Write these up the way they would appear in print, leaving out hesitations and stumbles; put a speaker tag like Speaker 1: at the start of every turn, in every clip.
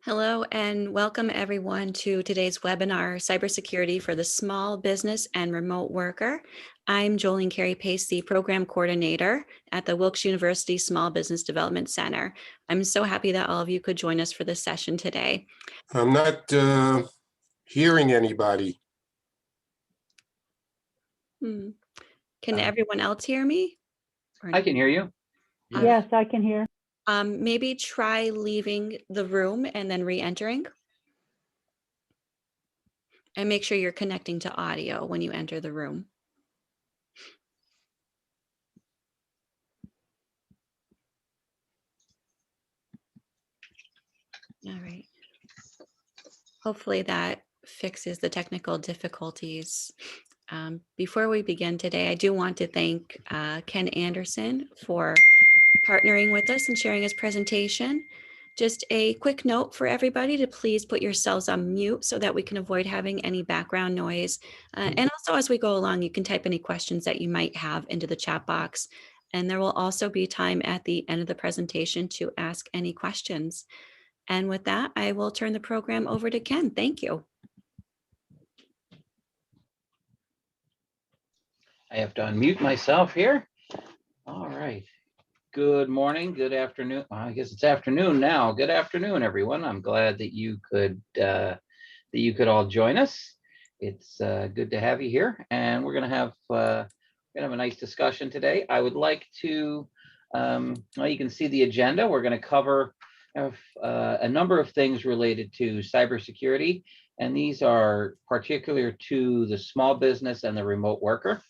Speaker 1: Hello and welcome everyone to today's webinar, Cybersecurity for the Small Business and Remote Worker. I'm Jolene Carey-Pace, the Program Coordinator at the Wilkes University Small Business Development Center. I'm so happy that all of you could join us for this session today.
Speaker 2: I'm not hearing anybody.
Speaker 1: Can everyone else hear me?
Speaker 3: I can hear you.
Speaker 4: Yes, I can hear.
Speaker 1: Maybe try leaving the room and then re-entering. And make sure you're connecting to audio when you enter the room. All right. Hopefully that fixes the technical difficulties. Before we begin today, I do want to thank Kenn Anderson for partnering with us and sharing his presentation. Just a quick note for everybody to please put yourselves on mute so that we can avoid having any background noise. And also as we go along, you can type any questions that you might have into the chat box. And there will also be time at the end of the presentation to ask any questions. And with that, I will turn the program over to Kenn. Thank you.
Speaker 3: I have to unmute myself here. All right. Good morning, good afternoon. I guess it's afternoon now. Good afternoon, everyone. I'm glad that you could all join us. It's good to have you here, and we're gonna have a nice discussion today. I would like to, well, you can see the agenda. We're going to cover a number of things related to cybersecurity, and these are particular to the small business and the remote worker.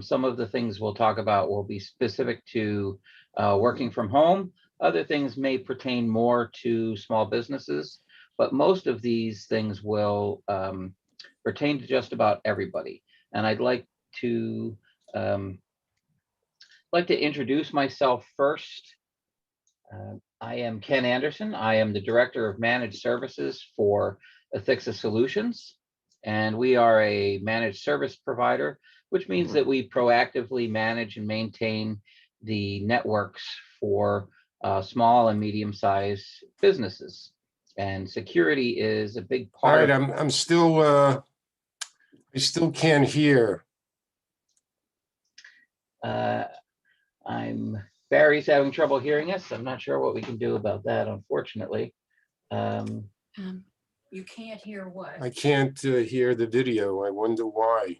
Speaker 3: Some of the things we'll talk about will be specific to working from home. Other things may pertain more to small businesses, but most of these things will pertain to just about everybody. And I'd like to introduce myself first. I am Kenn Anderson. I am the Director of Managed Services for Ethixa Solutions, and we are a managed service provider, which means that we proactively manage and maintain the networks for small and medium-sized businesses. And security is a big part.
Speaker 2: All right, I'm still, I still can't hear.
Speaker 3: Barry's having trouble hearing us. I'm not sure what we can do about that, unfortunately.
Speaker 5: You can't hear what?
Speaker 2: I can't hear the video. I wonder why.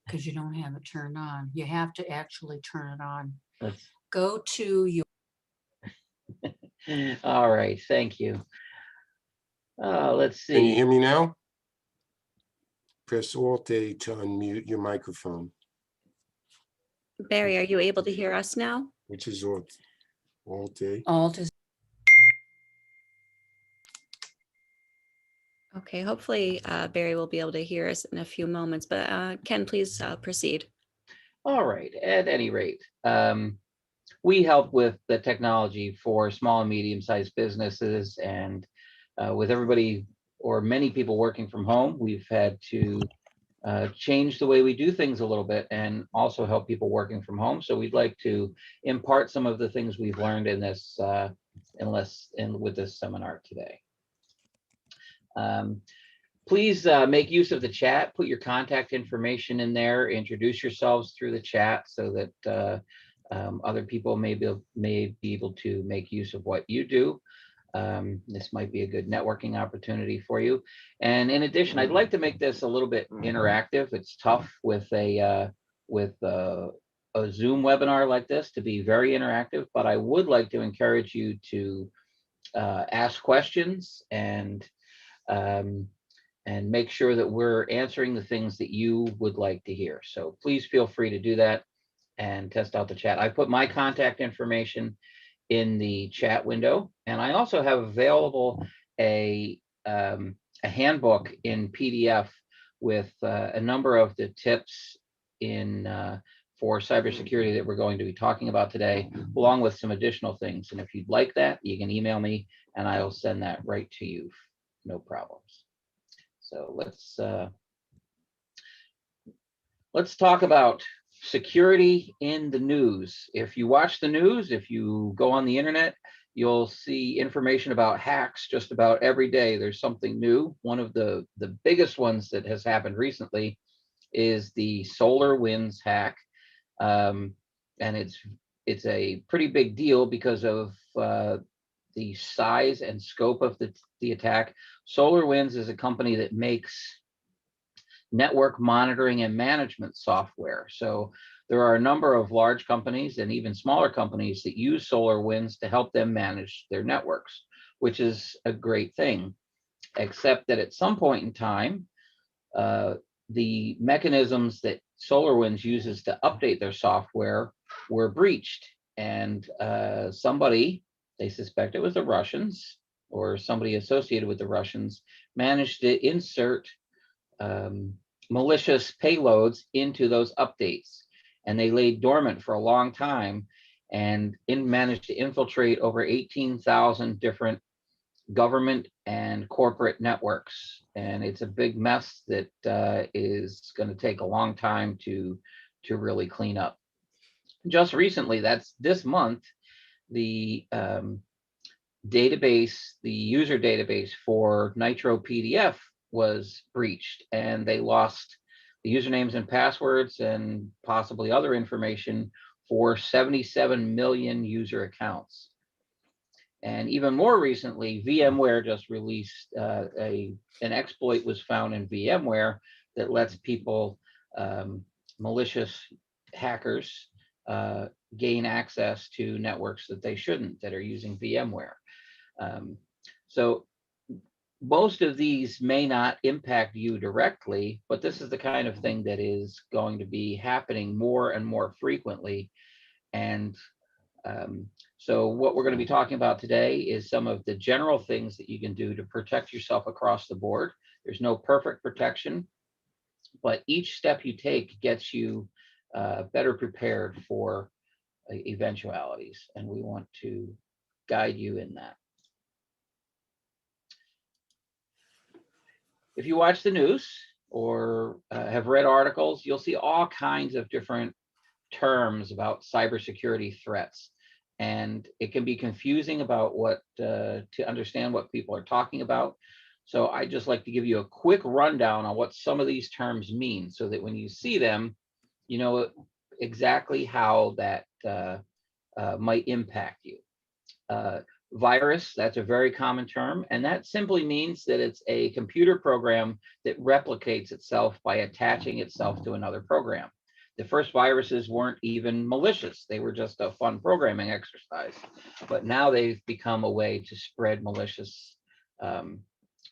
Speaker 5: Because you don't have it turned on. You have to actually turn it on.
Speaker 3: Let's...
Speaker 5: Go to your...
Speaker 3: All right, thank you. Let's see.
Speaker 2: Can you hear me now? Press Alt-A to unmute your microphone.
Speaker 1: Barry, are you able to hear us now?
Speaker 2: Which is Alt-A.
Speaker 5: Alt is...
Speaker 1: Okay, hopefully Barry will be able to hear us in a few moments, but Kenn, please proceed.
Speaker 3: All right, at any rate, we help with the technology for small and medium-sized businesses, and with everybody or many people working from home, we've had to change the way we do things a little bit and also help people working from home. So we'd like to impart some of the things we've learned in this with this seminar today. Please make use of the chat, put your contact information in there, introduce yourselves through the chat so that other people may be able to make use of what you do. This might be a good networking opportunity for you. And in addition, I'd like to make this a little bit interactive. It's tough with a Zoom webinar like this to be very interactive, but I would like to encourage you to ask questions and make sure that we're answering the things that you would like to hear. So please feel free to do that and test out the chat. I put my contact information in the chat window, and I also have available a handbook in PDF with a number of the tips for cybersecurity that we're going to be talking about today, along with some additional things. And if you'd like that, you can email me and I will send that right to you, no problems. So let's talk about security in the news. If you watch the news, if you go on the internet, You'll see information about hacks just about every day. There's something new. One of the biggest ones that has happened recently is the SolarWinds hack. And it's a pretty big deal because of the size and scope of the attack. SolarWinds is a company that makes network monitoring and management software. So there are a number of large companies and even smaller companies that use SolarWinds to help them manage their networks, which is a great thing, except that at some point in time, the mechanisms that SolarWinds uses to update their software were breached. And somebody, they suspect it was the Russians or somebody associated with the Russians, managed to insert malicious payloads into those updates. And they laid dormant for a long time and managed to infiltrate over 18,000 different government and corporate networks. And it's a big mess that is going to take a long time to really clean up. Just recently, that's this month, the database, the user database for Nitro PDF was breached, and they lost the usernames and passwords and possibly other information for 77 million user accounts. And even more recently, VMware just released an exploit was found in VMware that lets people, malicious hackers, gain access to networks that they shouldn't, that are using VMware. So most of these may not impact you directly, but this is the kind of thing that is going to be happening more and more frequently. And so what we're going to be talking about today is some of the general things that you can do to protect yourself across the board. There's no perfect protection, but each step you take gets you better prepared for eventualities, and we want to guide you in that. If you watch the news or have read articles, you'll see all kinds of different terms about cybersecurity threats. And it can be confusing about what to understand what people are talking about. So I just like to give you a quick rundown on what some of these terms mean, so that when you see them, you know exactly how that might impact you. Virus, that's a very common term, and that simply means that it's a computer program that replicates itself by attaching itself to another program. The first viruses weren't even malicious. They were just a fun programming exercise. But now they've become a way to spread malicious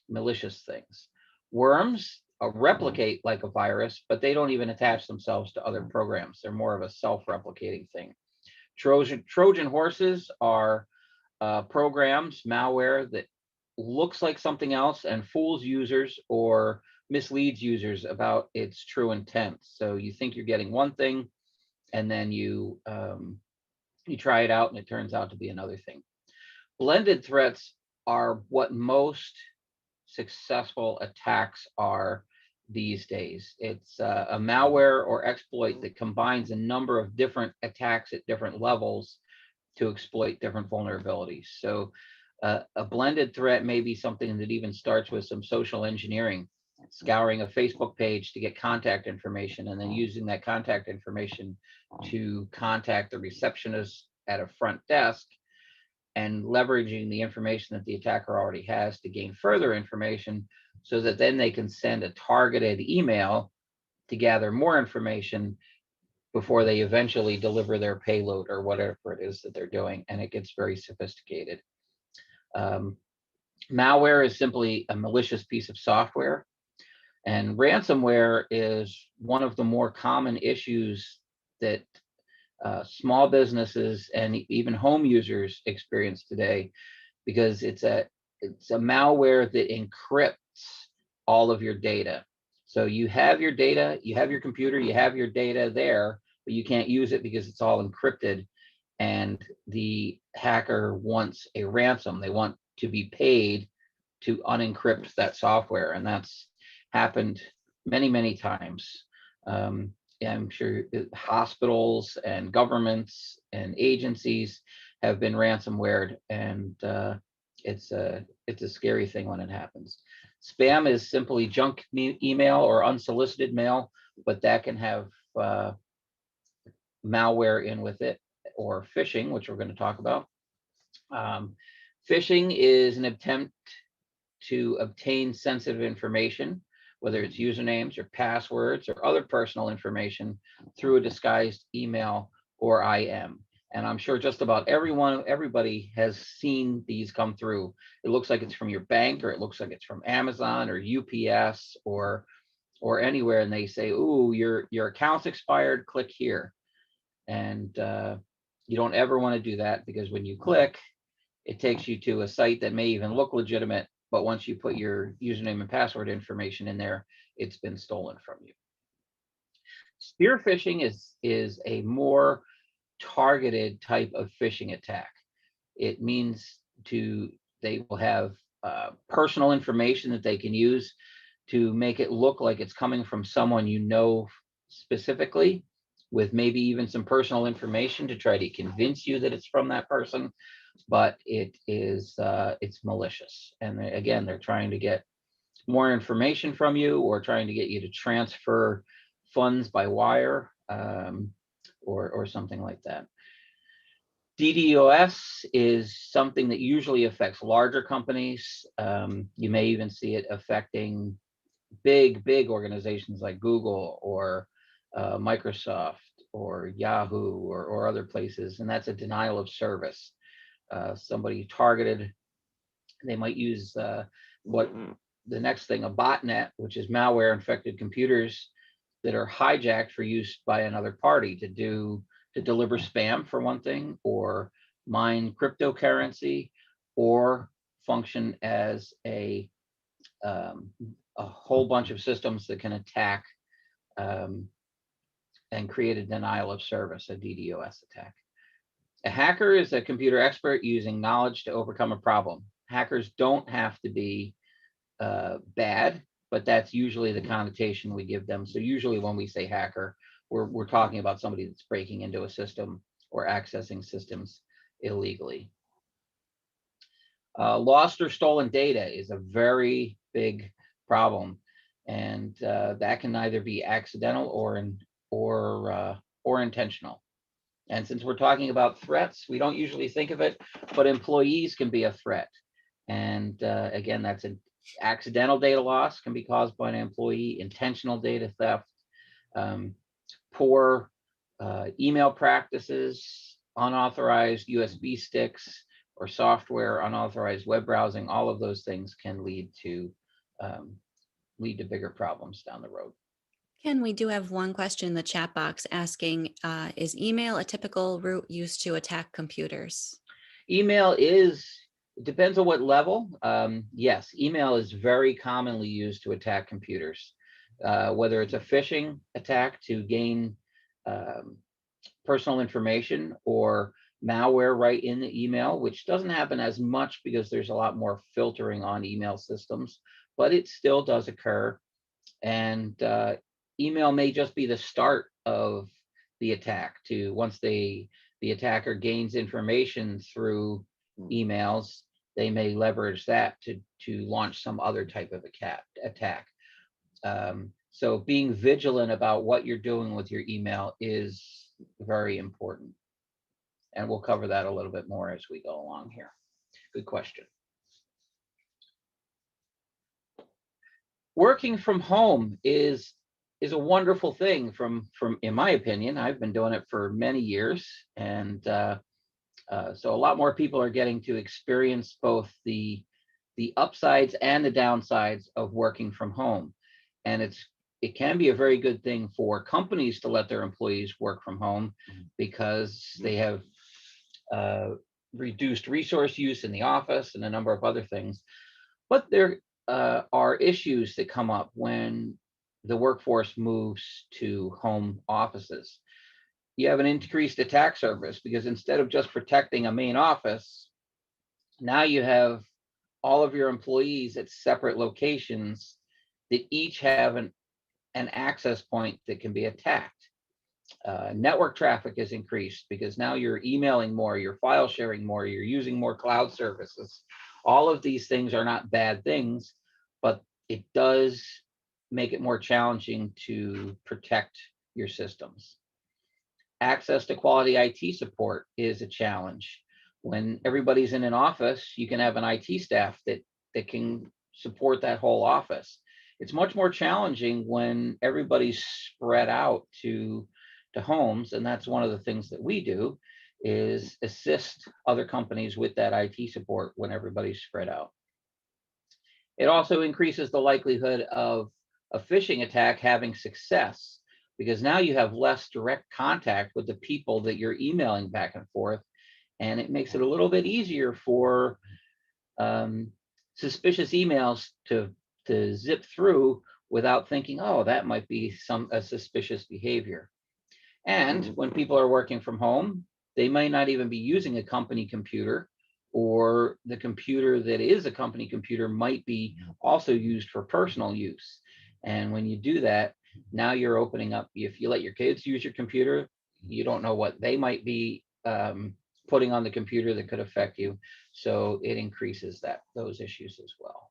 Speaker 3: things. Worms replicate like a virus, but they don't even attach themselves to other programs. They're more of a self-replicating thing. Trojan horses are programs, malware that looks like something else and fools users or misleads users about its true intent. So you think you're getting one thing, and then you try it out and it turns out to be another thing. Blended threats are what most successful attacks are these days. It's a malware or exploit that combines a number of different attacks at different levels to exploit different vulnerabilities. So a blended threat may be something that even starts with some social engineering, scouring a Facebook page to get contact information, and then using that contact information to contact the receptionist at a front desk, and leveraging the information that the attacker already has to gain further information, so that then they can send a targeted email to gather more information before they eventually deliver their payload or whatever it is that they're doing. And it gets very sophisticated. Malware is simply a malicious piece of software. And ransomware is one of the more common issues that small businesses and even home users experience today, because it's a malware that encrypts all of your data. So you have your data, you have your computer, you have your data there, but you can't use it because it's all encrypted. And the hacker wants a ransom. They want to be paid to unencrypt that software. And that's happened many, many times. I'm sure hospitals and governments and agencies have been ransomwared, and it's a scary thing when it happens. Spam is simply junk email or unsolicited mail, but that can have malware in with it, or phishing, which we're going to talk about. Phishing is an attempt to obtain sensitive information, whether it's usernames or passwords or other personal information, through a disguised email or IM. And I'm sure just about everybody has seen these come through. It looks like it's from your bank, or it looks like it's from Amazon or UPS or anywhere, and they say, "Ooh, your account's expired, click here." And you don't ever want to do that, because when you click, it takes you to a site that may even look legitimate, but once you put your username and password information in there, it's been stolen from you. Spear phishing is a more targeted type of phishing attack. It means they will have personal information that they can use to make it look like it's coming from someone you know specifically, with maybe even some personal information to try to convince you that it's from that person. But it's malicious, and again, they're trying to get more information from you, or trying to get you to transfer funds by wire, or something like that. DDoS is something that usually affects larger companies. You may even see it affecting big organizations like Google or Microsoft or Yahoo or other places, and that's a denial of service. Somebody targeted, they might use what the next thing, a botnet, which is malware infected computers that are hijacked for use by another party to deliver spam, for one thing, or mine cryptocurrency, or function as a whole bunch of systems that can attack and create a denial of service, a DDoS attack. A hacker is a computer expert using knowledge to overcome a problem. Hackers don't have to be bad, but that's usually the connotation we give them. So usually when we say hacker, we're talking about somebody that's breaking into a system or accessing systems illegally. Lost or stolen data is a very big problem, and that can either be accidental or intentional. And since we're talking about threats, we don't usually think of it, but employees can be a threat. And again, that's an accidental data loss can be caused by an employee, intentional data theft, poor email practices, unauthorized USB sticks or software, unauthorized web browsing. All of those things can lead to bigger problems down the road.
Speaker 1: Ken, we do have one question in the chat box asking, is email a typical route used to attack computers?
Speaker 3: Email it depends on what level. Yes, email is very commonly used to attack computers, whether it's a phishing attack to gain personal information, or malware right in the email, which doesn't happen as much because there's a lot more filtering on email systems, but it still does occur. And email may just be the start of the attack. Once the attacker gains information through emails, they may leverage that to launch some other type of attack. So being vigilant about what you're doing with your email is very important. And we'll cover that a little bit more as we go along here. Good question. Working from home is a wonderful thing from in my opinion. I've been doing it for many years, and so a lot more people are getting to experience both the upsides and the downsides of working from home. And it can be a very good thing for companies to let their employees work from home, because they have reduced resource use in the office and a number of other things. But there are issues that come up when the workforce moves to home offices. You have an increased attack surface, because instead of just protecting a main office, now you have all of your employees at separate locations that each have an access point that can be attacked. Network traffic has increased because now you're emailing more, you're file sharing more, you're using more cloud services. All of these things are not bad things, but it does make it more challenging to protect your systems. Access to quality IT support is a challenge. When everybody's in an office, you can have an IT staff that can support that whole office. It's much more challenging when everybody's spread out to homes, and that's one of the things that we do, is assist other companies with that IT support when everybody's spread out. It also increases the likelihood of a phishing attack having success, because now you have less direct contact with the people that you're emailing back and forth, and it makes it a little bit easier for suspicious emails to zip through without thinking, oh, that might be a suspicious behavior. And when people are working from home, they might not even be using a company computer, or the computer that is a company computer might be also used for personal use. And when you do that, now you're opening up, if you let your kids use your computer, you don't know what they might be putting on the computer that could affect you. So it increases those issues as well.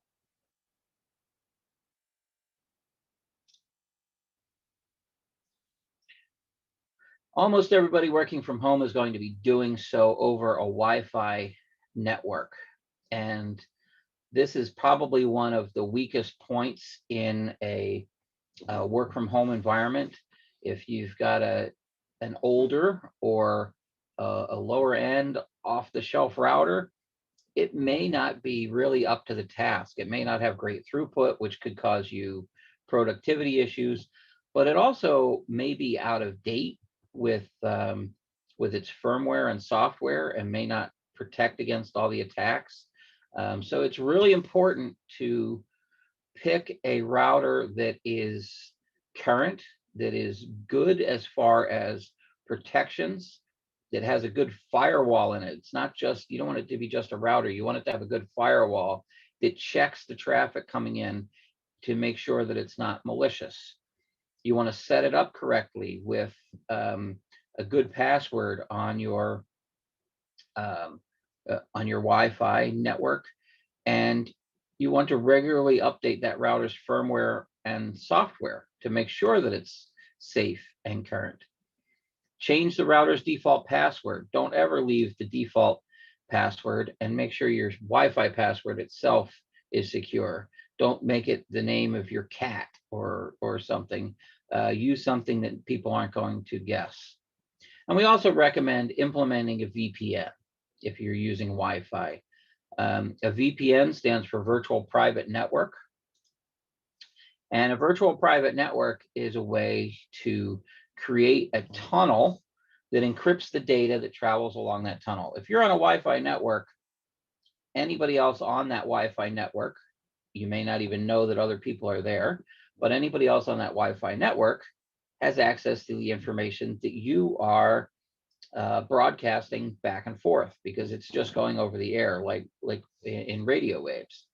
Speaker 3: Almost everybody working from home is going to be doing so over a Wi-Fi network. And this is probably one of the weakest points in a work from home environment. If you've got an older or a lower end off the shelf router, it may not be really up to the task. It may not have great throughput, which could cause you productivity issues, but it also may be out of date with its firmware and software, and may not protect against all the attacks. So it's really important to pick a router that is current, that is good as far as protections, that has a good firewall in it. It's not just, you don't want it to be just a router. You want it to have a good firewall that checks the traffic coming in to make sure that it's not malicious. You want to set it up correctly with a good password on your Wi-Fi network, and you want to regularly update that router's firmware and software to make sure that it's safe and current. Change the router's default password. Don't ever leave the default password, and make sure your Wi-Fi password itself is secure. Don't make it the name of your cat or something. Use something that people aren't going to guess. And we also recommend implementing a VPN if you're using Wi-Fi. A VPN stands for Virtual Private Network. And a virtual private network is a way to create a tunnel that encrypts the data that travels along that tunnel. If you're on a Wi-Fi network, anybody else on that Wi-Fi network, you may not even know that other people are there, but anybody else on that Wi-Fi network has access to the information that you are broadcasting back and forth, because it's just going over the air like in radio waves.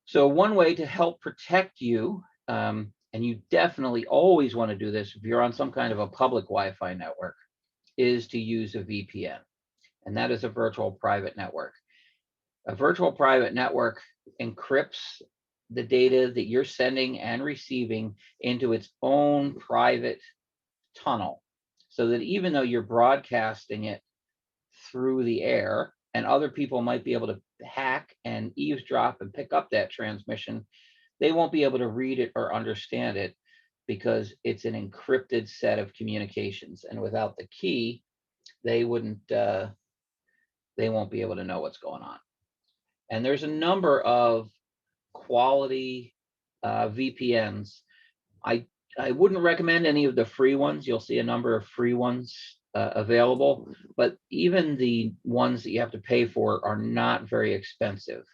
Speaker 3: So one way to help protect you, and you definitely always want to do this if you're on some kind of a public Wi-Fi network, is to use a VPN, and that is a virtual private network. A virtual private network encrypts the data that you're sending and receiving into its own private tunnel, so that even though you're broadcasting it through the air and other people might be able to hack and eavesdrop and pick up that transmission, they won't be able to read it or understand it, because it's an encrypted set of communications, and without the key, they won't be able to know what's going on. And there's a number of quality VPNs. I wouldn't recommend any of the free ones. You'll see a number of free ones available, but even the ones that you have to pay for are not very expensive.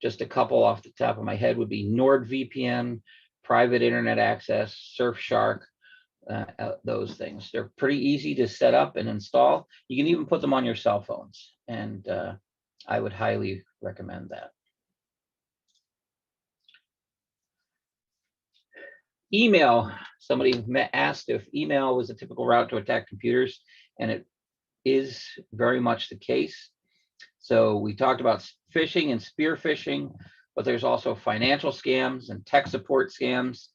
Speaker 3: Just a couple off the top of my head would be NordVPN, Private Internet Access, Surfshark, those things. They're pretty easy to set up and install. You can even put them on your cell phones, and I would highly recommend that. Email. Somebody asked if email was a typical route to attack computers, and it is very much the case. So we talked about phishing and spear phishing, but there's also financial scams and tech support scams,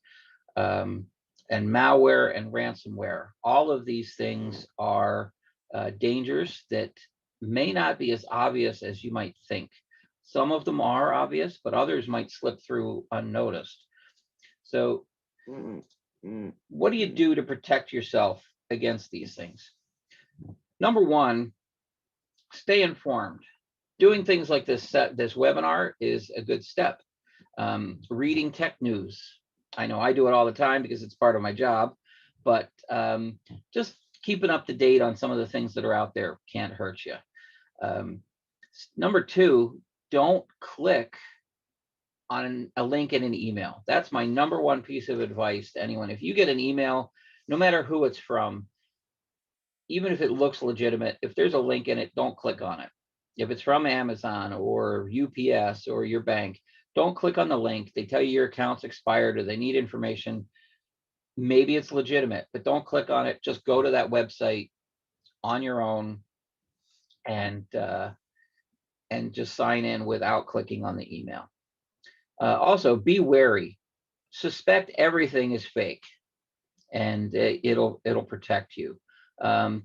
Speaker 3: and malware and ransomware. All of these things are dangers that may not be as obvious as you might think. Some of them are obvious, but others might slip through unnoticed. So what do you do to protect yourself against these things? Number one, stay informed. Doing things like this webinar is a good step. Reading tech news. I know I do it all the time because it's part of my job, but just keeping up to date on some of the things that are out there can't hurt you. Number two, don't click on a link in an email. That's my number one piece of advice to anyone. If you get an email, no matter who it's from, even if it looks legitimate, if there's a link in it, don't click on it. If it's from Amazon or UPS or your bank, don't click on the link. They tell you your account's expired or they need information. Maybe it's legitimate, but don't click on it. Just go to that website on your own and just sign in without clicking on the email. Also, be wary. Suspect everything is fake, and it'll protect you.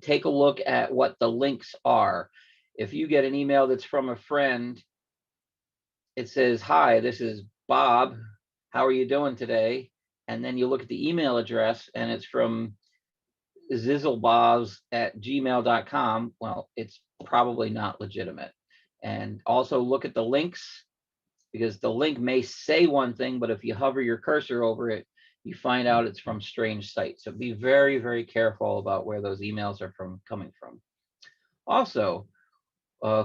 Speaker 3: Take a look at what the links are. If you get an email that's from a friend, it says, "Hi, this is Bob. How are you doing today?" And then you look at the email address and it's from zizzlebobs@gmail.com. Well, it's probably not legitimate. And also look at the links, because the link may say one thing, but if you hover your cursor over it, you find out it's from strange sites. So be very, very careful about where those emails are coming from. Also,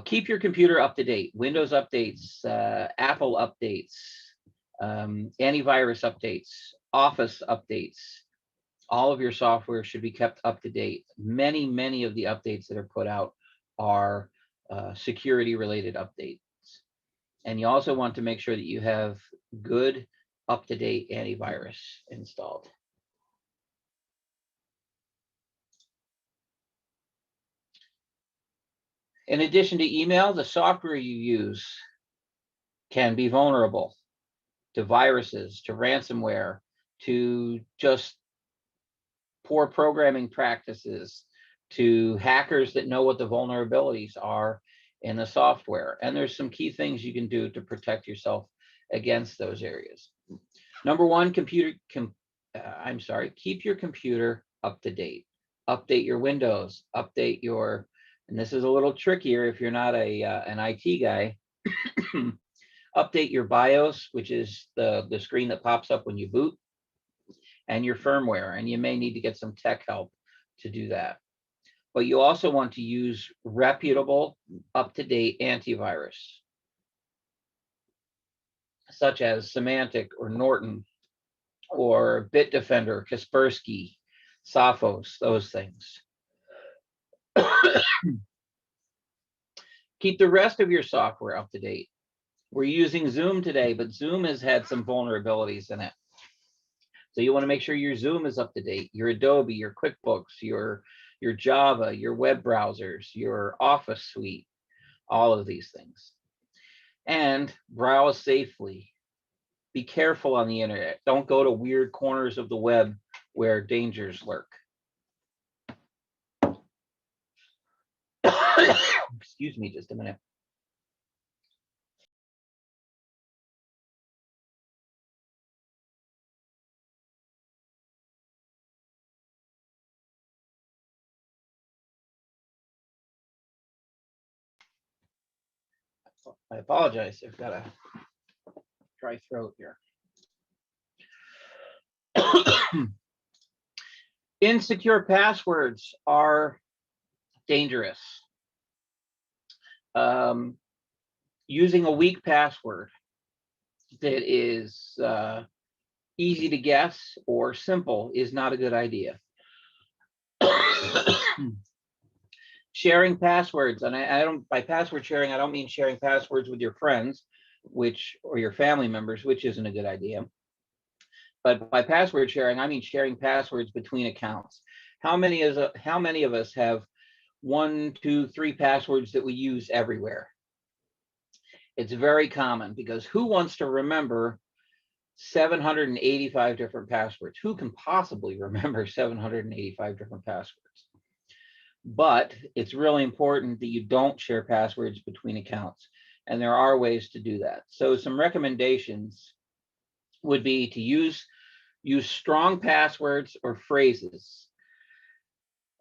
Speaker 3: keep your computer up to date. Windows updates, Apple updates, antivirus updates, Office updates. All of your software should be kept up to date. Many, many of the updates that are put out are security related updates. And you also want to make sure that you have good up-to-date antivirus installed. In addition to email, the software you use can be vulnerable to viruses, to ransomware, to just poor programming practices, to hackers that know what the vulnerabilities are in the software. And there's some key things you can do to protect yourself against those areas. Number one, keep your computer up to date. Update your Windows, update your, and this is a little trickier if you're not an IT guy, update your BIOS, which is the screen that pops up when you boot, and your firmware. And you may need to get some tech help to do that. But you also want to use reputable, up-to-date antivirus, such as Symantec or Norton or Bitdefender, Kaspersky, Sophos, those things. Keep the rest of your software up to date. We're using Zoom today, but Zoom has had some vulnerabilities in it. So you want to make sure your Zoom is up to date, your Adobe, your QuickBooks, your Java, your web browsers, your Office suite, all of these things. And browse safely. Be careful on the internet. Don't go to weird corners of the web where dangers lurk. Excuse me just a minute. I apologize. I've got a dry throat here. Insecure passwords are dangerous. Using a weak password that is easy to guess or simple is not a good idea. Sharing passwords, and I don't, by password sharing, I don't mean sharing passwords with your friends, or your family members, which isn't a good idea. But by password sharing, I mean sharing passwords between accounts. How many of us have 1, 2, 3 passwords that we use everywhere? It's very common, because who wants to remember 785 different passwords? Who can possibly remember 785 different passwords? But it's really important that you don't share passwords between accounts. And there are ways to do that. So some recommendations would be to use strong passwords or phrases.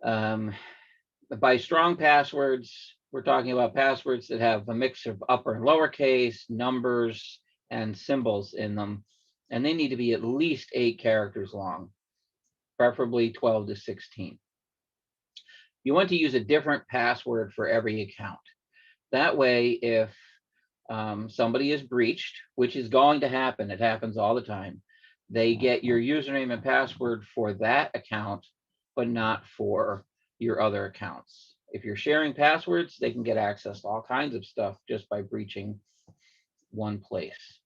Speaker 3: By strong passwords, we're talking about passwords that have a mix of upper and lowercase, numbers, and symbols in them. And they need to be at least 8 characters long, preferably 12 to 16. You want to use a different password for every account. That way, if somebody is breached, which is going to happen, it happens all the time, they get your username and password for that account, but not for your other accounts. If you're sharing passwords, they can get access to all kinds of stuff just by breaching one place.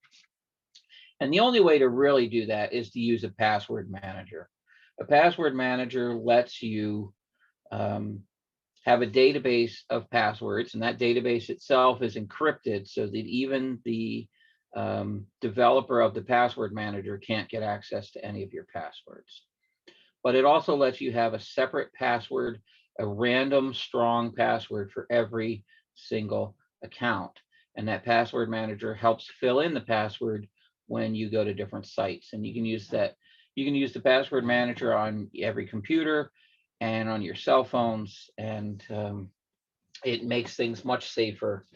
Speaker 3: And the only way to really do that is to use a password manager. A password manager lets you have a database of passwords, and that database itself is encrypted so that even the developer of the password manager can't get access to any of your passwords. But it also lets you have a separate password, a random strong password for every single account. And that password manager helps fill in the password when you go to different sites. And you can use that. You can use the password manager on every computer and on your cell phones, and it makes things much safer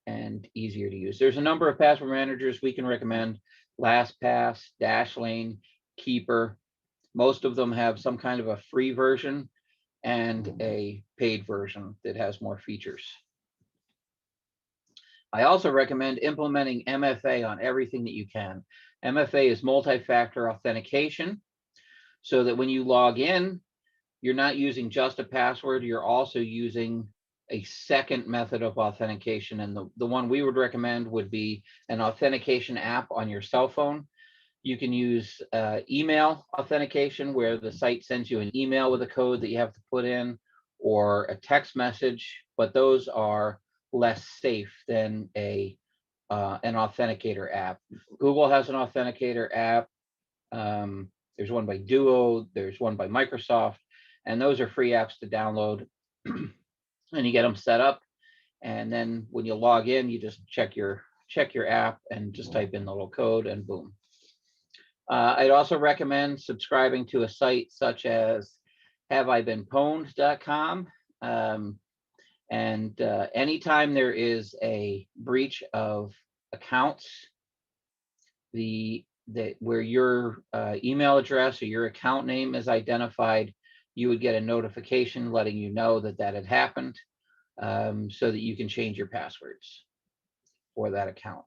Speaker 3: and easier to use. There's a number of password managers we can recommend: LastPass, Dashlane, Keeper. Most of them have some kind of a free version and a paid version that has more features. I also recommend implementing MFA on everything that you can. MFA is multi-factor authentication, so that when you log in, you're not using just a password, you're also using a second method of authentication. And the one we would recommend would be an authentication app on your cell phone. You can use email authentication, where the site sends you an email with a code that you have to put in, or a text message, but those are less safe than an authenticator app. Google has an authenticator app. There's one by Duo, there's one by Microsoft, and those are free apps to download. And you get them set up, and then when you log in, you just check your app and just type in the little code, and boom. I'd also recommend subscribing to a site such as haveibeenpwned.com. Anytime there is a breach of accounts, where your email address or your account name is identified, you would get a notification letting you know that had happened, so that you can change your passwords for that account.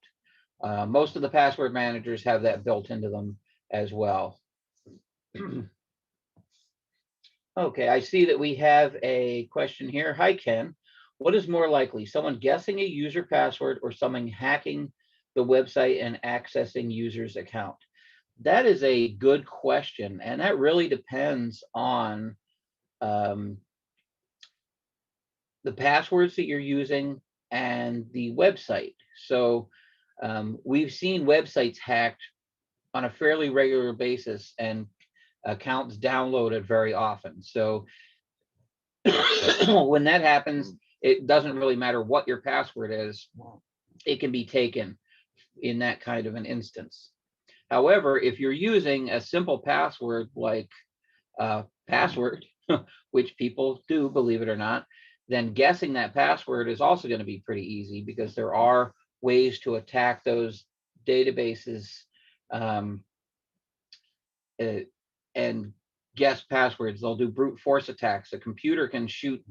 Speaker 3: Most of the password managers have that built into them as well. Okay, I see that we have a question here. Hi, Ken. What is more likely, someone guessing a user password or someone hacking the website and accessing user's account? That is a good question, and that really depends on the passwords that you're using and the website. So we've seen websites hacked on a fairly regular basis, and accounts downloaded very often. So when that happens, it doesn't really matter what your password is, it can be taken in that kind of an instance. However, if you're using a simple password like password, which people do, believe it or not, then guessing that password is also going to be pretty easy, because there are ways to attack those databases and guess passwords. They'll do brute force attacks. A computer can shoot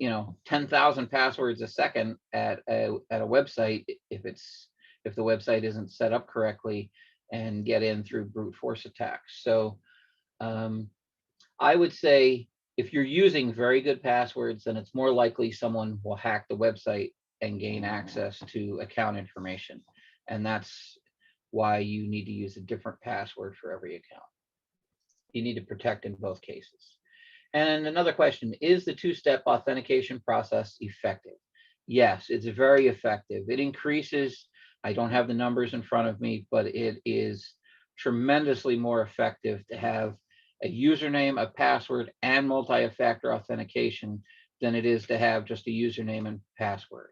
Speaker 3: 10,000 passwords a second at a website if the website isn't set up correctly, and get in through brute force attacks. So I would say if you're using very good passwords, then it's more likely someone will hack the website and gain access to account information. And that's why you need to use a different password for every account. You need to protect in both cases. And another question, is the two-step authentication process effective? Yes, it's very effective. It increases, I don't have the numbers in front of me, but it is tremendously more effective to have a username, a password, and multi-factor authentication than it is to have just a username and password.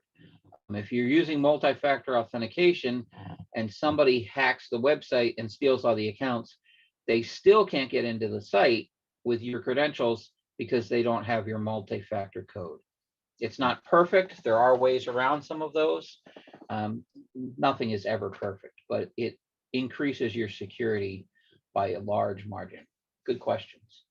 Speaker 3: If you're using multi-factor authentication and somebody hacks the website and steals all the accounts, they still can't get into the site with your credentials because they don't have your multi-factor code. It's not perfect. There are ways around some of those. Nothing is ever perfect, but it increases your security by a large margin. Good questions.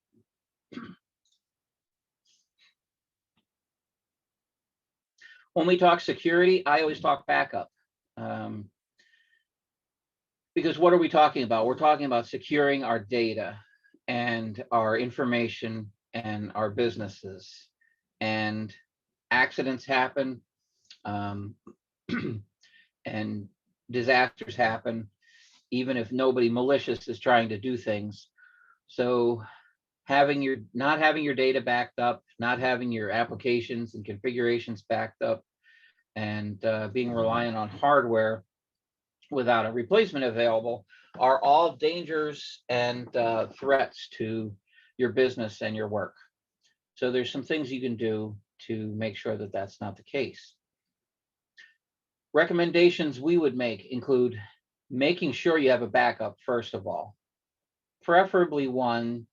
Speaker 3: When we talk security, I always talk backup. Because what are we talking about? We're talking about securing our data and our information and our businesses. And accidents happen, and disasters happen, even if nobody malicious is trying to do things. So not having your data backed up, not having your applications and configurations backed up, and being reliant on hardware without a replacement available are all dangers and threats to your business and your work. So there's some things you can do to make sure that that's not the case. Recommendations we would make include making sure you have a backup, first of all, preferably one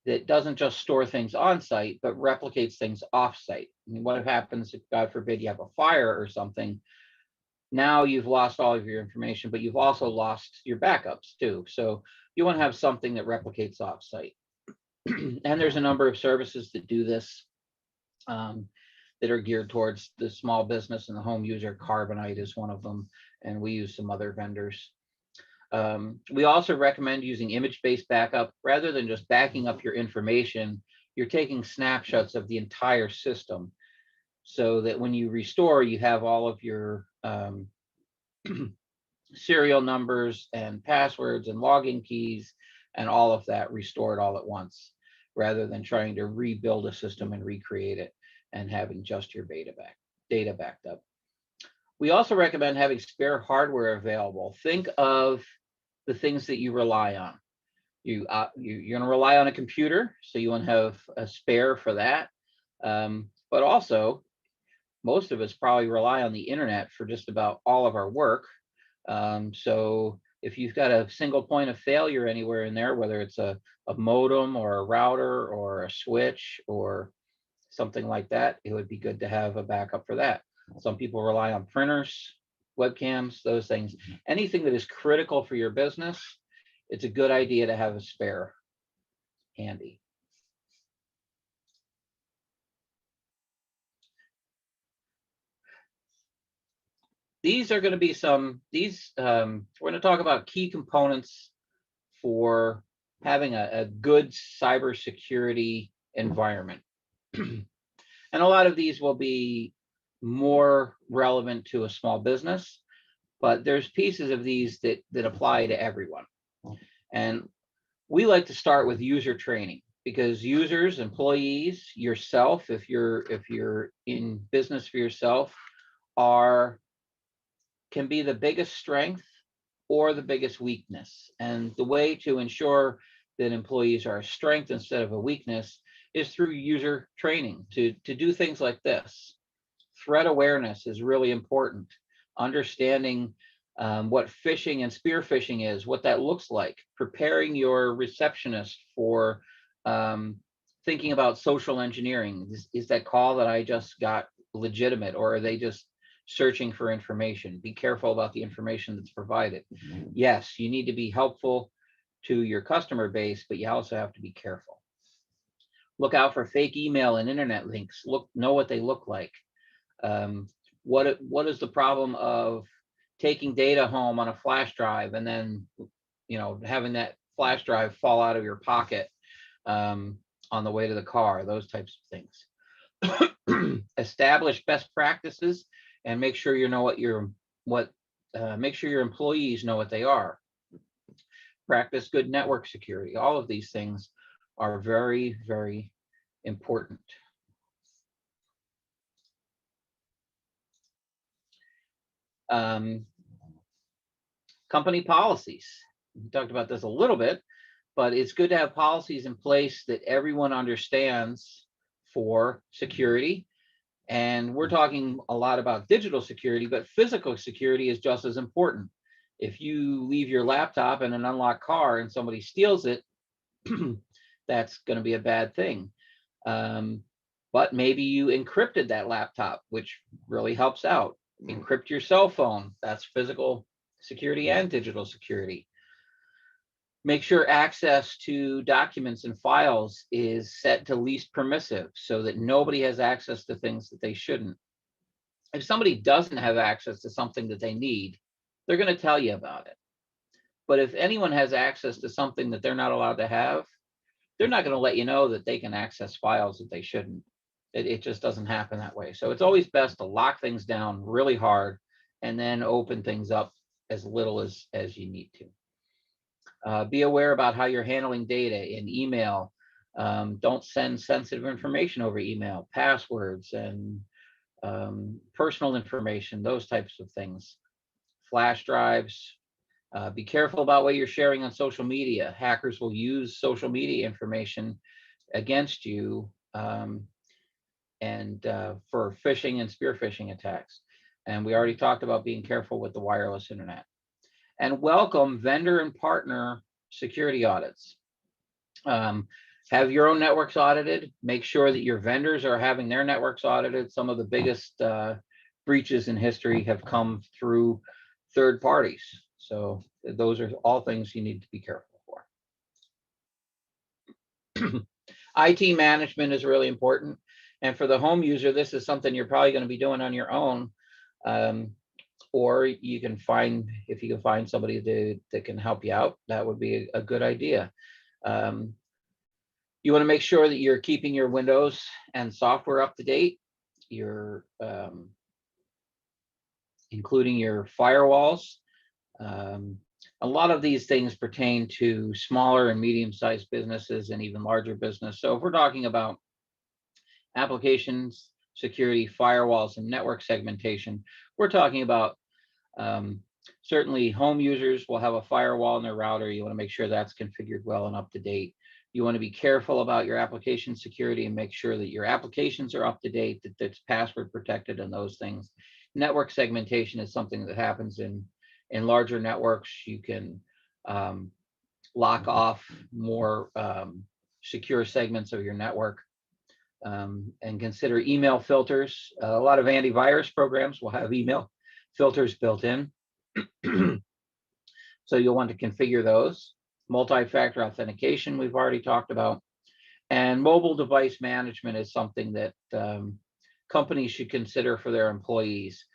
Speaker 3: that doesn't just store things on site, but replicates things off site. I mean, what happens if, God forbid, you have a fire or something? Now you've lost all of your information, but you've also lost your backups too. So you want to have something that replicates off site. And there's a number of services that do this, that are geared towards the small business and the home user. Carbonite is one of them, and we use some other vendors. We also recommend using image-based backup. Rather than just backing up your information, you're taking snapshots of the entire system so that when you restore, you have all of your serial numbers and passwords and login keys and all of that restored all at once, rather than trying to rebuild a system and recreate it and having just your data backed up. We also recommend having spare hardware available. Think of the things that you rely on. You're going to rely on a computer, so you want to have a spare for that. But also, most of us probably rely on the internet for just about all of our work. So if you've got a single point of failure anywhere in there, whether it's a modem or a router or a switch or something like that, it would be good to have a backup for that. Some people rely on printers, webcams, those things. Anything that is critical for your business, it's a good idea to have a spare handy. These are going to be we're going to talk about key components for having a good cybersecurity environment. And a lot of these will be more relevant to a small business, but there's pieces of these that apply to everyone. And we like to start with user training, because users, employees, yourself, if you're in business for yourself, can be the biggest strength or the biggest weakness. And the way to ensure that employees are a strength instead of a weakness is through user training to do things like this. Threat awareness is really important. Understanding what phishing and spear phishing is, what that looks like. Preparing your receptionist for thinking about social engineering. Is that call that I just got legitimate, or are they just searching for information? Be careful about the information that's provided. Yes, you need to be helpful to your customer base, but you also have to be careful. Look out for fake email and internet links. Know what they look like. What is the problem of taking data home on a flash drive and then, having that flash drive fall out of your pocket on the way to the car? Those types of things. Establish best practices and make sure you know make sure your employees know what they are. practice good network security. All of these things are very, very important. Company policies. We talked about this a little bit, but it's good to have policies in place that everyone understands for security. And we're talking a lot about digital security, but physical security is just as important. If you leave your laptop in an unlocked car and somebody steals it, that's going to be a bad thing. But maybe you encrypted that laptop, which really helps out. Encrypt your cell phone. That's physical security and digital security. Make sure access to documents and files is set to least permissive so that nobody has access to things that they shouldn't. If somebody doesn't have access to something that they need, they're going to tell you about it. But if anyone has access to something that they're not allowed to have, they're not going to let you know that they can access files that they shouldn't. It just doesn't happen that way. So it's always best to lock things down really hard and then open things up as little as you need to. Be aware about how you're handling data in email. Don't send sensitive information over email, passwords and personal information, those types of things. Flash drives. Be careful about what you're sharing on social media. Hackers will use social media information against you for phishing and spear phishing attacks. And we already talked about being careful with the wireless internet. And welcome vendor and partner security audits. Have your own networks audited. Make sure that your vendors are having their networks audited. Some of the biggest breaches in history have come through third parties. So those are all things you need to be careful for. IT management is really important. And for the home user, this is something you're probably going to be doing on your own. Or you can find, if you can find somebody that can help you out, that would be a good idea. You want to make sure that you're keeping your Windows and software up to date. You're including your firewalls. A lot of these things pertain to smaller and medium-sized businesses and even larger business. So if we're talking about applications, security, firewalls, and network segmentation, we're talking about certainly home users will have a firewall in their router. You want to make sure that's configured well and up to date. You want to be careful about your application security and make sure that your applications are up to date, that it's password protected and those things. Network segmentation is something that happens in larger networks. You can lock off more secure segments of your network. And consider email filters. A lot of antivirus programs will have email filters built in. So you'll want to configure those. Multi-factor authentication, we've already talked about. And mobile device management is something that companies should consider for their employees.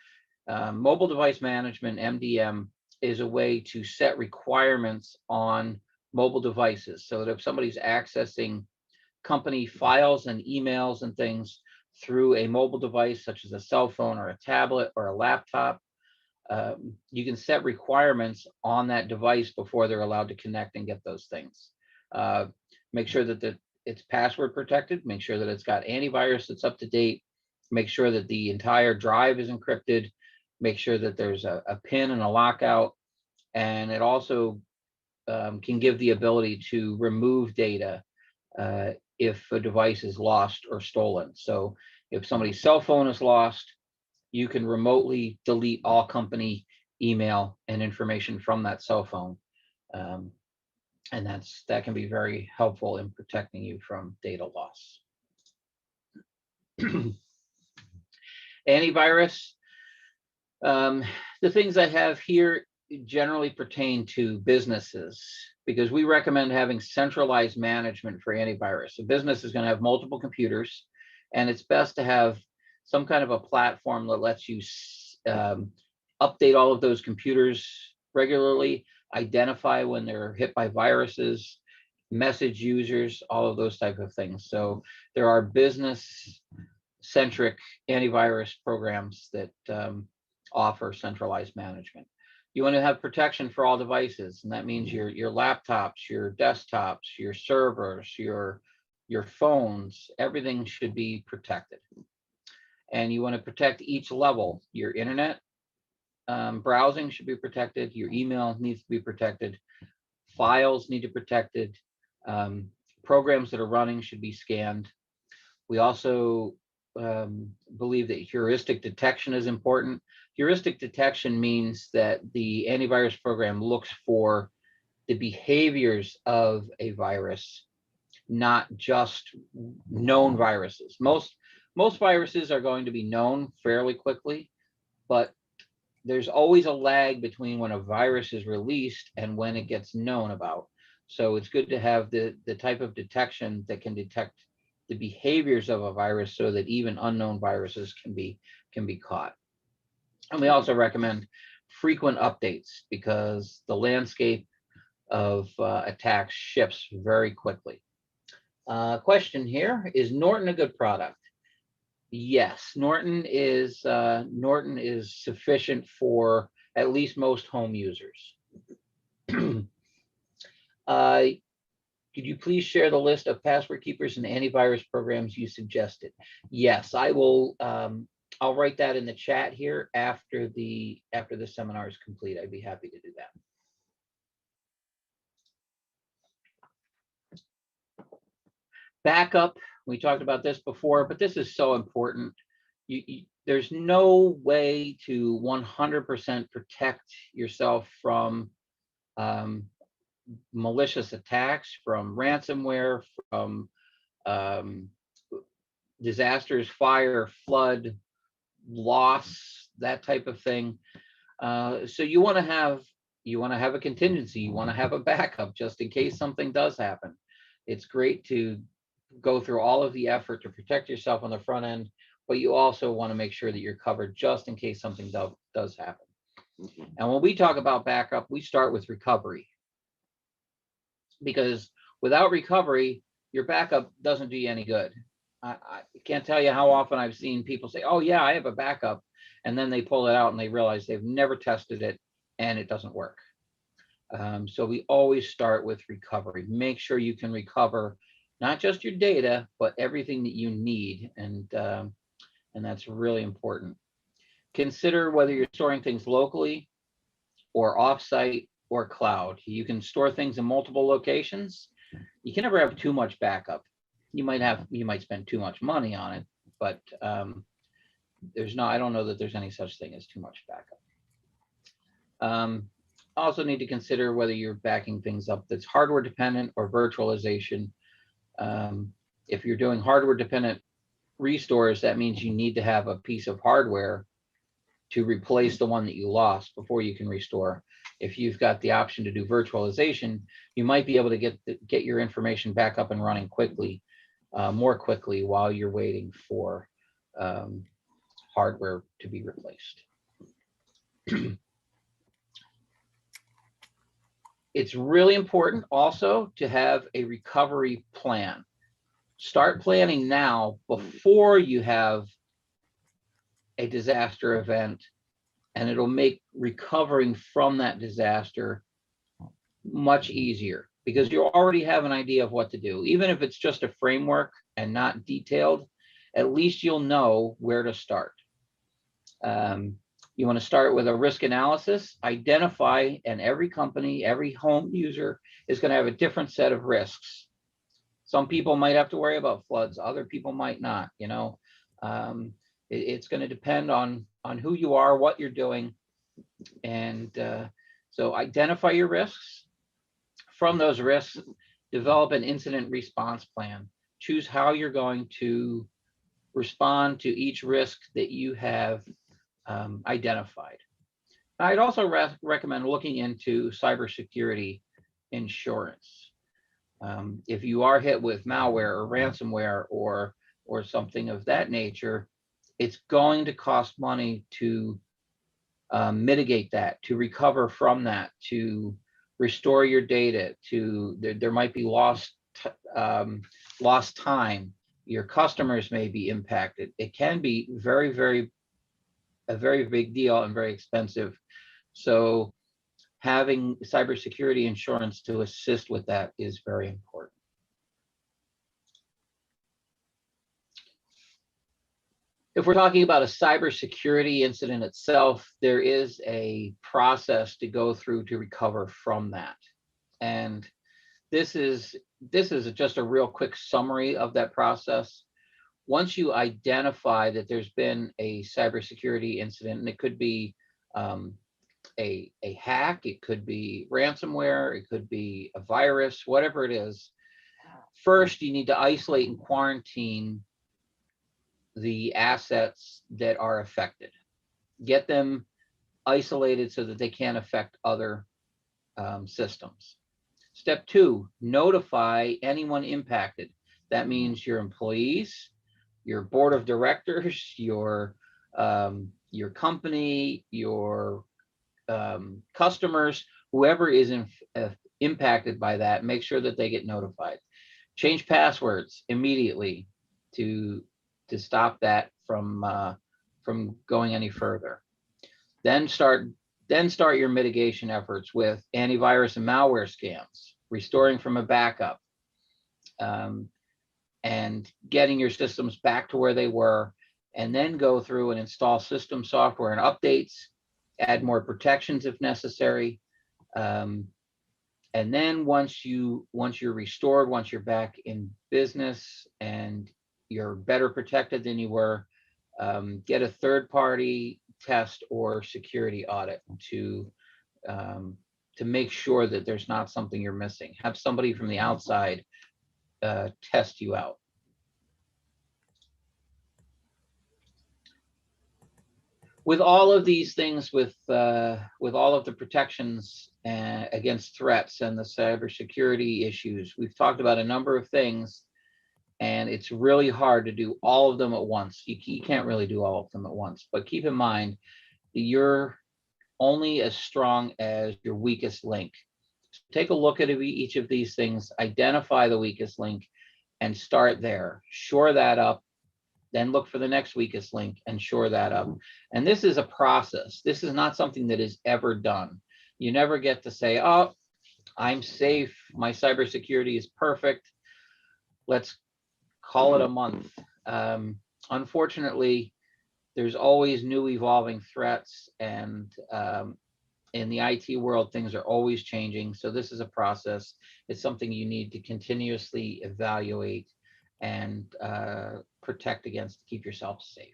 Speaker 3: Mobile device management, MDM, is a way to set requirements on mobile devices so that if somebody's accessing company files and emails and things through a mobile device, such as a cell phone or a tablet or a laptop, you can set requirements on that device before they're allowed to connect and get those things. Make sure that it's password protected, make sure that it's got antivirus that's up to date, make sure that the entire drive is encrypted, make sure that there's a PIN and a lockout, and it also can give the ability to remove data if a device is lost or stolen. So if somebody's cell phone is lost, you can remotely delete all company email and information from that cell phone. And that can be very helpful in protecting you from data loss. Antivirus. The things I have here generally pertain to businesses because we recommend having centralized management for antivirus. A business is going to have multiple computers, and it's best to have some kind of a platform that lets you update all of those computers regularly, identify when they're hit by viruses, message users, all of those type of things. So there are business-centric antivirus programs that offer centralized management. You want to have protection for all devices, and that means your laptops, your desktops, your servers, your phones, everything should be protected. And you want to protect each level. Your internet browsing should be protected. Your email needs to be protected. Files need to be protected. Programs that are running should be scanned. We also believe that heuristic detection is important. Heuristic detection means that the antivirus program looks for the behaviors of a virus, not just known viruses. Most viruses are going to be known fairly quickly, but there's always a lag between when a virus is released and when it gets known about. So it's good to have the type of detection that can detect the behaviors of a virus so that even unknown viruses can be caught. And we also recommend frequent updates because the landscape of attacks shifts very quickly. Question here, is Norton a good product? Yes, Norton is sufficient for at least most home users. Could you please share the list of password keepers and antivirus programs you suggested? Yes, I will. I'll write that in the chat here after the seminar is complete. I'd be happy to do that. Backup. We talked about this before, but this is so important. There's no way to 100% protect yourself from malicious attacks, from ransomware, from disasters, fire, flood, loss, that type of thing. So you want to have a contingency. You want to have a backup just in case something does happen. It's great to go through all of the effort to protect yourself on the front end, but you also want to make sure that you're covered just in case something does happen. And when we talk about backup, we start with recovery, because without recovery, your backup doesn't do you any good. I can't tell you how often I've seen people say, oh yeah, I have a backup, and then they pull it out and they realize they've never tested it and it doesn't work. So we always start with recovery. Make sure you can recover not just your data, but everything that you need, and that's really important. Consider whether you're storing things locally or offsite or cloud. You can store things in multiple locations. You can never have too much backup. You might spend too much money on it, but I don't know that there's any such thing as too much backup. Also need to consider whether you're backing things up that's hardware dependent or virtualization. If you're doing hardware dependent restores, that means you need to have a piece of hardware to replace the one that you lost before you can restore. If you've got the option to do virtualization, you might be able to get your information back up and running quickly, more quickly, while you're waiting for hardware to be replaced. It's really important also to have a recovery plan. Start planning now before you have a disaster event, and it'll make recovering from that disaster much easier, because you already have an idea of what to do. Even if it's just a framework and not detailed, at least you'll know where to start. You want to start with a risk analysis, identify, and every company, every home user is going to have a different set of risks. Some people might have to worry about floods, other people might not, it's going to depend on who you are, what you're doing. And so identify your risks. From those risks, develop an incident response plan. Choose how you're going to respond to each risk that you have identified. I'd also recommend looking into cybersecurity insurance. If you are hit with malware or ransomware or something of that nature, it's going to cost money to mitigate that, to recover from that, to restore your data, there might be lost time. Your customers may be impacted. It can be a very big deal and very expensive. So having cybersecurity insurance to assist with that is very important. If we're talking about a cybersecurity incident itself, there is a process to go through to recover from that. And this is just a real quick summary of that process. Once you identify that there's been a cybersecurity incident, and it could be a hack, it could be ransomware, it could be a virus, whatever it is, first you need to isolate and quarantine the assets that are affected. Get them isolated so that they can't affect other systems. Step 2, notify anyone impacted. That means your employees, your board of directors, your company, your customers, whoever is impacted by that, make sure that they get notified. Change passwords immediately to stop that from going any further. Then start your mitigation efforts with antivirus and malware scans, restoring from a backup, and getting your systems back to where they were, and then go through and install system software and updates, add more protections if necessary. And then once you're restored, once you're back in business and you're better protected than you were, get a third-party test or security audit to make sure that there's not something you're missing. Have somebody from the outside test you out. With all of these things, with all of the protections against threats and the cybersecurity issues, we've talked about a number of things, and it's really hard to do all of them at once. You can't really do all of them at once, but keep in mind that you're only as strong as your weakest link. So take a look at each of these things, identify the weakest link, and start there. Shore that up, then look for the next weakest link and shore that up. And this is a process. This is not something that is ever done. You never get to say, oh, I'm safe, my cybersecurity is perfect, let's call it a month. Unfortunately, there's always new evolving threats, and in the IT world, things are always changing. So this is a process. It's something you need to continuously evaluate and protect against to keep yourself safe.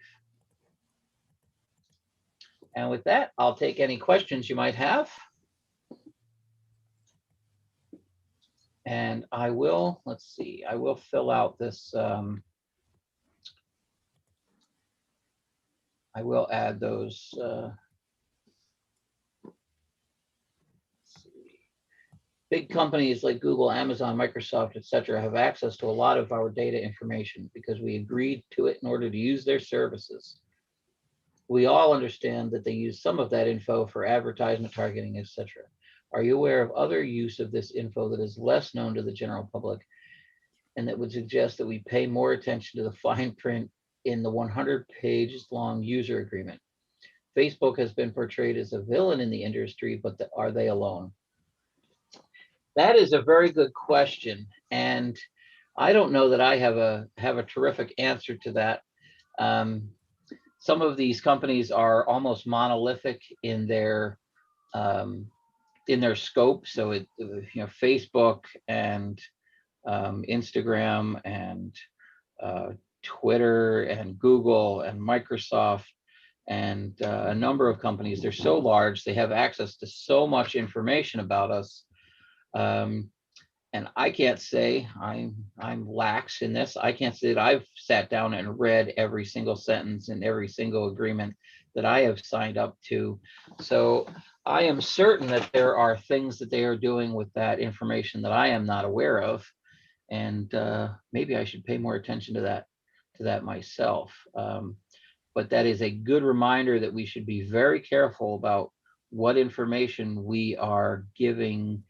Speaker 3: And with that, I'll take any questions you might have. And I will, let's see, I will fill out this. I will add those. Big companies like Google, Amazon, Microsoft, etc., have access to a lot of our data information because we agreed to it in order to use their services. We all understand that they use some of that info for advertisement, targeting, etc. Are you aware of other use of this info that is less known to the general public and that would suggest that we pay more attention to the fine print in the 100 pages long user agreement? Facebook has been portrayed as a villain in the industry, but are they alone? That is a very good question, and I don't know that I have a terrific answer to that. Some of these companies are almost monolithic in their scope. So Facebook and Instagram and Twitter and Google and Microsoft and a number of companies, they're so large, they have access to so much information about us. And I can't say, I'm lax in this. I can't say that I've sat down and read every single sentence and every single agreement that I have signed up to. So I am certain that there are things that they are doing with that information that I am not aware of. And maybe I should pay more attention to that myself. But that is a good reminder that we should be very careful about what information we are giving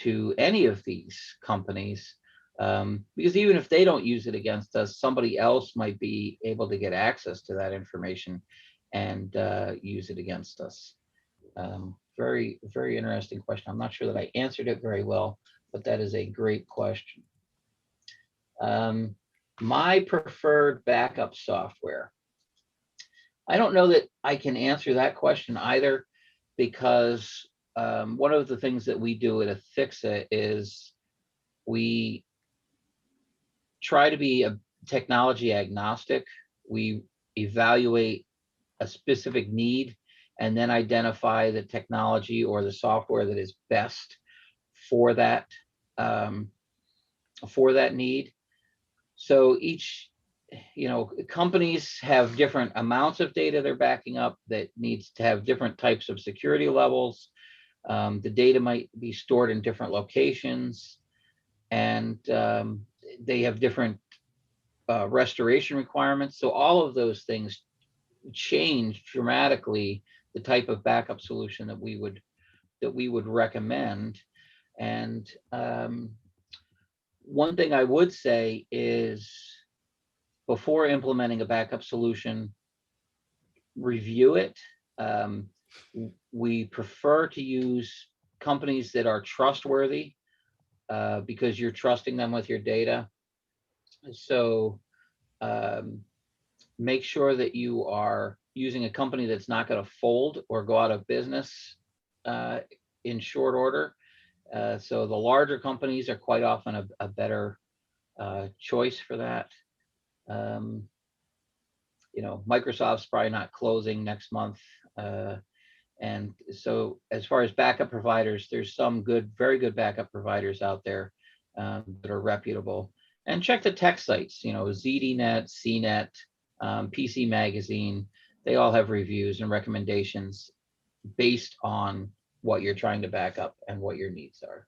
Speaker 3: to any of these companies, because even if they don't use it against us, somebody else might be able to get access to that information and use it against us. very, very interesting question. I'm not sure that I answered it very well, but that is a great question. My preferred backup software. I don't know that I can answer that question either, because one of the things that we do at Ethixa is we try to be a technology agnostic. We evaluate a specific need and then identify the technology or the software that is best for that need. So each, companies have different amounts of data they're backing up that needs to have different types of security levels. The data might be stored in different locations, and they have different restoration requirements. So all of those things change dramatically the type of backup solution that we would recommend. And one thing I would say is, before implementing a backup solution, review it. We prefer to use companies that are trustworthy because you're trusting them with your data. So make sure that you are using a company that's not going to fold or go out of business in short order. So the larger companies are quite often a better choice for that. Microsoft's probably not closing next month. And so as far as backup providers, there's some very good backup providers out there that are reputable. And check the tech sites, ZDNet, CNET, PC Magazine. They all have reviews and recommendations based on what you're trying to back up and what your needs are.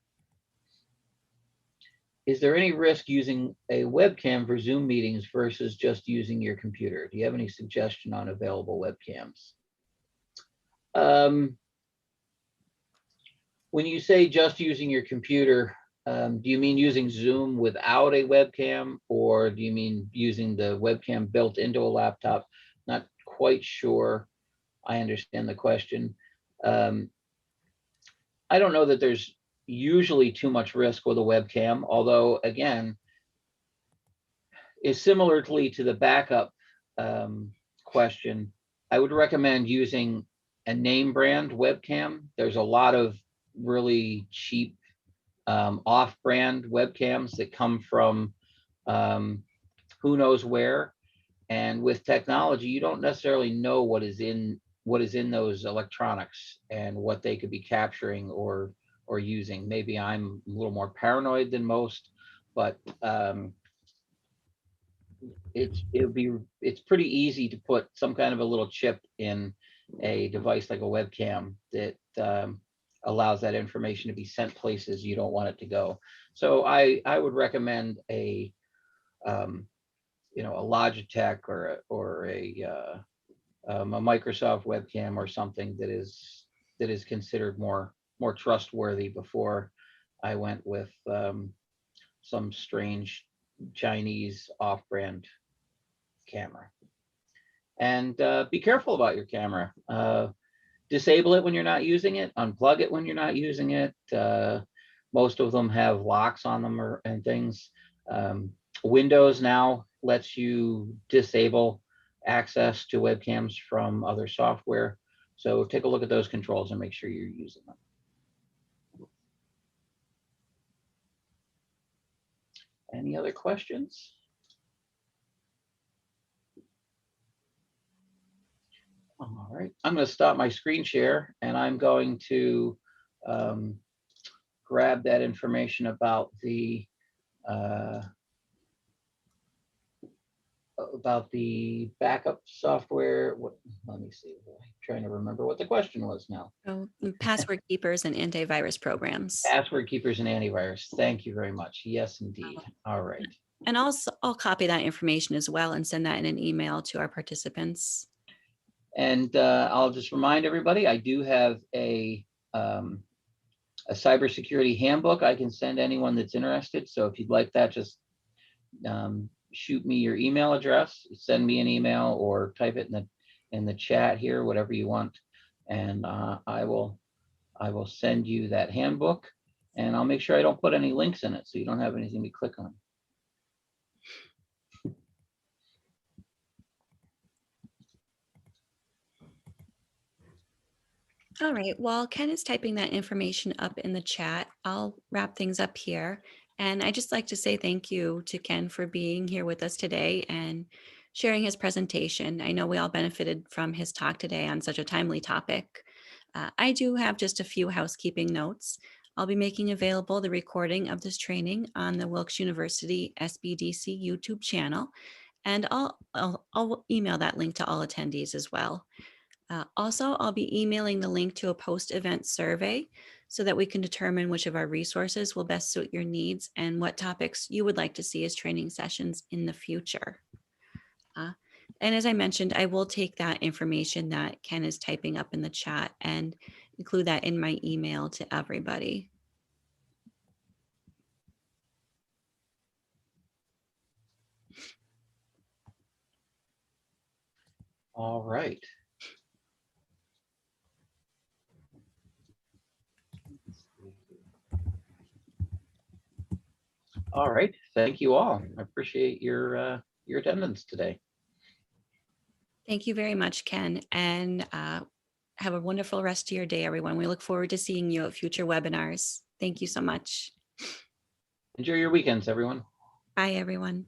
Speaker 3: Is there any risk using a webcam for Zoom meetings versus just using your computer? Do you have any suggestion on available webcams? When you say just using your computer, do you mean using Zoom without a webcam, or do you mean using the webcam built into a laptop? Not quite sure I understand the question. I don't know that there's usually too much risk with a webcam, although again, is similarly to the backup question, I would recommend using a name brand webcam. There's a lot of really cheap off-brand webcams that come from who knows where, and with technology, you don't necessarily know what is in those electronics and what they could be capturing or using. Maybe I'm a little more paranoid than most, but it's pretty easy to put some kind of a little chip in a device like a webcam that allows that information to be sent places you don't want it to go. So I would recommend a Logitech or a Microsoft webcam or something that is considered more trustworthy before I went with some strange Chinese off-brand camera. And be careful about your camera. Disable it when you're not using it, unplug it when you're not using it. Most of them have locks on them and things. Windows now lets you disable access to webcams from other software. So take a look at those controls and make sure you're using them. Any other questions? All right, I'm going to stop my screen share and I'm going to grab that information about the backup software. Let me see. I'm trying to remember what the question was now.
Speaker 1: Oh, password keepers and antivirus programs.
Speaker 3: Password keepers and antivirus. Thank you very much. Yes, indeed. All right.
Speaker 1: And I'll copy that information as well and send that in an email to our participants.
Speaker 3: And I'll just remind everybody, I do have a cybersecurity handbook I can send anyone that's interested. So if you'd like that, just shoot me your email address, send me an email, or type it in the chat here, whatever you want, and I will I will send you that handbook, and I'll make sure I don't put any links in it, so you don't have anything to click on.
Speaker 1: All right, while Ken is typing that information up in the chat, I'll wrap things up here. And I just like to say thank you to Ken for being here with us today and sharing his presentation. I know we all benefited from his talk today on such a timely topic. I do have just a few housekeeping notes. I'll be making available the recording of this training on the Wilkes University SBDC YouTube channel, and I'll email that link to all attendees as well. Also, I'll be emailing the link to a post-event survey so that we can determine which of our resources will best suit your needs and what topics you would like to see as training sessions in the future. And as I mentioned, I will take that information that Ken is typing up in the chat and include that in my email to everybody.
Speaker 3: All right. All right, thank you all. I appreciate your attendance today.
Speaker 1: Thank you very much, Ken, and have a wonderful rest of your day, everyone. We look forward to seeing you at future webinars. Thank you so much.
Speaker 3: Enjoy your weekends, everyone.
Speaker 1: Bye, everyone.